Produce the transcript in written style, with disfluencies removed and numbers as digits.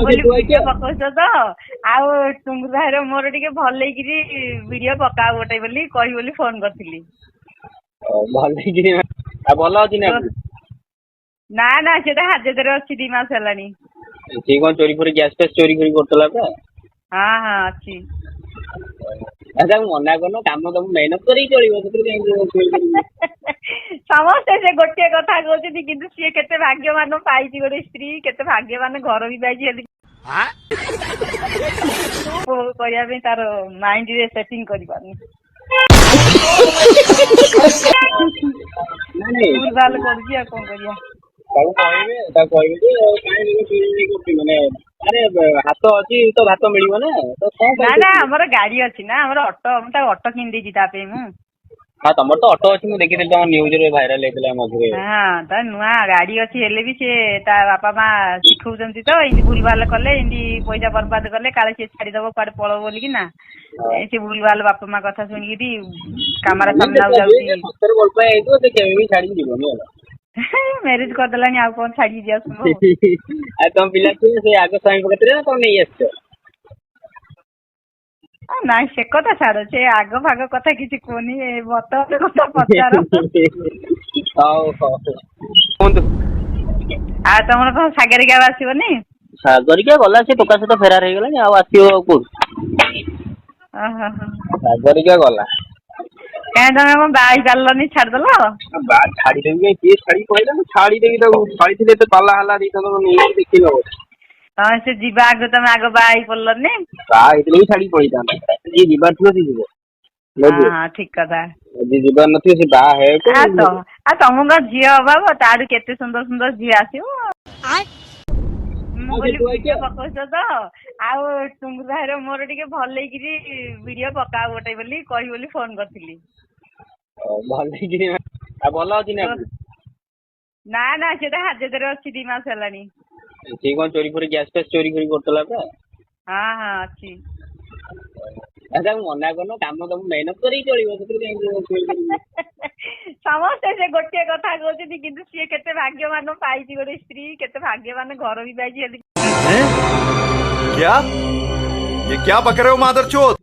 କହିଲି ଭିଡିଓ ପକଉଛ ତ ଆଉ ଟୁଙ୍ଗୁର ଭାଇର ମୋର ଟିକେ ଭଲ ହେଇକିରି ଭିଡିଓ ପକାଉ ଗୋଟେ ବୋଲି କହିବି ବୋଲି ଫୋନ କରିଥିଲି। ଭଲ ହେଇକିରି ଭଲ ଅଛି ନା? ନା ନା ସେଟା ହାଜତରେ ଅଛି 2 ମାସ ହେଲାଣି। ସେ କଣ ଚୋରି ଫୋରି ଗ୍ୟାସ୍ ଫ୍ୟାସ୍ ଚୋରି କରି କରୁଥିଲା ପା? ହଁ ହଁ ଅଛି। ତାକୁ ମନା କରୁନ, କାମ ତମକୁ ମେହନତ କରିକି ଚଳିବ, ସେଥିରେ ସମସ୍ତେ ସେ ଗୋଟିଏ କଥା କହୁଛନ୍ତି, କିନ୍ତୁ ସିଏ କେତେ ଭାଗ୍ୟବାନ ପାଇଛି ଗୋଟେ ସ୍ତ୍ରୀ, କେତେ ଭାଗ୍ୟବାନ ଘର ବି ପାଇଛି। ହେଲେ କରିବା ପାଇଁ ତାର ମାଇଣ୍ଡରେ ସେଟିଂ କରିପାରୁନି। ଭୁଲ ଭାଲ କରୁଛି ଆଉ କଣ କରିବା। ତାକୁ କହିବେ ଯେ କାହିଁକି ମାନେ ଆରେ ହାତ ଅଛି ତ ଭାତ ମିଳିବ ନା। ନା ନା ଆମର ଗାଡି ଅଛି ନା, ଆମର ଅଟୋ, ମୁଁ ତାକୁ ଅଟୋ କିଣିଦେଇଛି ତା ପାଇଁ ମୁଁ। ହଁ ତମର ତ ଅଟୋ ଅଛି, ମୁଁ ଦେଖିଥିଲି ତମ ନ୍ୟୁଜରେ ଭାଇରାଲ ହେଇଥିଲା ମଝିରେ। ହଁ ତା ନୂଆ ଗାଡି ଅଛି, ହେଲେ ବି ସେ ତା ବାପା ମା ଶିଖଉଛନ୍ତି ତ ଏମିତି ଭୁଲ ଭାଲ କଲେ, ଏମିତି ପଇସା ବର୍ବାଦ କଲେ, କାଳେ ସେ ଛାଡିଦବ କୁଆଡେ ପଳଉ ବୋଲିକି ନା ସେ ଭୁଲ ଭାଲ ବାପା ମା କଥା ଶୁଣିକିରି କାମରା ସାମ୍ନାକୁ ଯାଉଛି। ସତରେ ଭଲ ପାଇବା ହେଇଥିବ ସେ କେବେ ବି ଛାଡିକି ଯିବନି ହେଲା। ମ୍ୟାରେଜ କରିଦେଲାଣି, ଆଉ କଣ ଛାଡିକି ଯିବା ସମ୍ଭବ? ଆଉ ତମ ପିଲା ଛୁଆ ସେ ଆଗ ସ୍ୱାମୀଙ୍କ କତିରେ ନା ତମ ନେଇ ଆସିଛ? ନାଇଁ ସେ କଥା ଛାଡ, ସେ ଆଗ ଭାଗ କଥା କିଛି କୁହନି, ମତ କଥା ପଚାର। ହଉ ହଉ କୁହନ୍ତୁ। ଆଉ ତମର କଣ ସାଗରିକା ଆଉ ଆସିବନି? ସାଗରିକା ଗଲା, ସେ ଟୋକା ସହିତ ଫେରାର ହେଇଗଲାଣି, ଆଉ ଆସିବ କୋଉଠୁ? ଓହୋ ହୋ। ସାଗରିକା ଗଲା। କାହିଁ ତମେ କଣ ବାହା ହେଇ ପାରିଲନି, ଛାଡିଦେଲ? ଛାଡିଦେବି କାଇଁ, କିଏ ଛାଡିକି ପଳେଇଲା? ଛାଡିଦେବି ତାକୁ, ଛାଡିଥିଲେ ଏତେ ପାଲା ହାଲା ଦେଇଥାନ୍ତ, ନେଇକି ଦେଖେଇ ହବ। ହଁ ସେ ଯିବା ଆଗ ତମେ ଆଗ ବାହା ହେଇ ପଡିଲନି। ବାହା ହେଇଥିଲେ ବି ଛାଡିକି ପଳେଇଥାନ୍ତା, ଯିଏ ଯିବାର ଥିବ ସିଏ ଯିବ। ହଁ ହଁ ଠିକ କଥା। ଯିଏ ଯିବାର ନଥିବ ସେ ବାହା ହେବାକୁ। ଆଉ ତମକୁ କଣ ଝିଅ ଅଭାବ? ତାଠୁ କେତେ ସୁନ୍ଦର ସୁନ୍ଦର ଝିଅ ଆସିବ। ମୁଁ କହିଲି ଭିଡିଓ ପକଉଛ ତ ଆଉ ଟୁଙ୍ଗୁର ଭାଇର ମୋର ଟିକେ ଭଲ ହେଇକିରି ଭିଡିଓ ପକାଉ ଗୋଟେ ବୋଲି କହିବି ବୋଲି ଫୋନ କରିଥିଲି। ଭଲ ହେଇକିରି ଆଉ ଭଲ ଅଛି ନା? ନା ନା ସେଟା ହାଜତରେ ଅଛି 2 ମାସ ହେଲାଣି। ସେ କଣ ଚୋରି ଫୋରି ଗ୍ୟାସ୍ ଫ୍ୟାସ୍ ଚୋରି କରି କରୁଥିଲା ପା? ହଁ ହଁ ଅଛି। ତାକୁ ମନା କରୁନ, କାମ ତମକୁ ମେହନତ କରିକି ଚଳିବ, ସେଥିରେ ସମସ୍ତେ ସେ ଗୋଟିଏ କଥା କହୁଛନ୍ତି, କିନ୍ତୁ ସିଏ କେତେ ଭାଗ୍ୟବାନ ପାଇଛି ଗୋଟେ ସ୍ତ୍ରୀ, କେତେ ଭାଗ୍ୟବାନ ଘର ବି ପାଇଛି। क्या? ये क्या बक रहे हो मादरचोद?